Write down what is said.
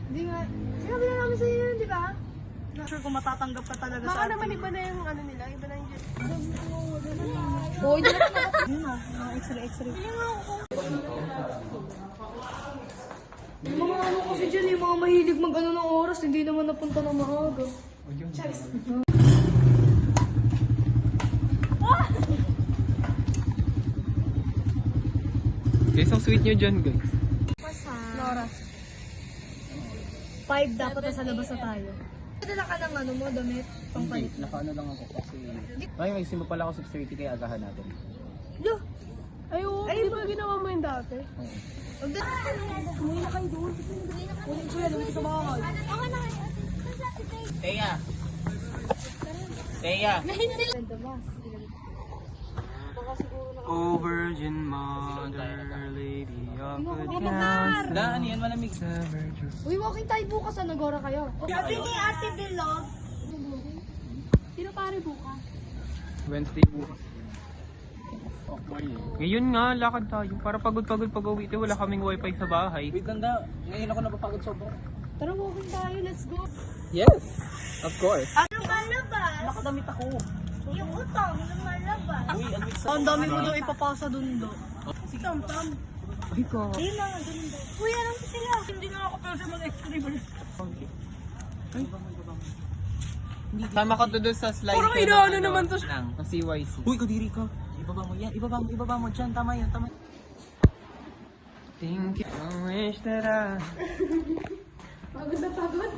Hindi nga. Sinabi na namin sa'yo yun, di ba? Sure kung matatanggap ka talaga Baka naman iba na yung ano nila, iba na yung Oo, hindi naman ako. Yun na, x-ray. Yung mga ano kasi dyan, yung mga mahilig mag-ano ng oras, hindi naman napunta ng maaga. Charis. Guys, ang sweet nyo dyan, guys. Nora. 5 dapat nasa labas na tayo. Dala ka ng ano mo, damit, pangpalit. Hindi, nakaano lang ako kasi... Ay, may simba pala ako 6:30 kaya agahan natin. Yo! Ay, oo, di ba ginawa mo yung dati? Oo. Umuwi na kayo doon. Kunin ko yan, lumit sa bahay. Teya! Teya! Oh, Virgin Mother, Lady of the Daan yan, malamig. Uy, walking tayo bukas, nagora kayo. Sabi ni Ate Bilog. Sino pare bukas? Wednesday bukas. Ngayon nga, lakad tayo. Para pagod-pagod pag-uwi. Wala kaming wifi sa bahay. Wait lang da, ngayon ako napapagod sobra. Tara, walking tayo, let's go. Yes! Of course. Ano malabas? Nakadamit ako. Yung utang, lumalabas. Uy, ang mix Ang dami mo daw ipapasa dun do. Si Tam-Tam. Ay ka. Ayun na nga, dun do. Uy, anong sila? Hindi na ako pero sa mga extreme. Sama ka to doon sa slide Parang ko inaano ng naman to. ng CYC. Uy, kadiri ka. Ibaba mo yan, ibaba mo dyan. Tama yan, tama. Thank you. I wish that I... Pagod na pagod.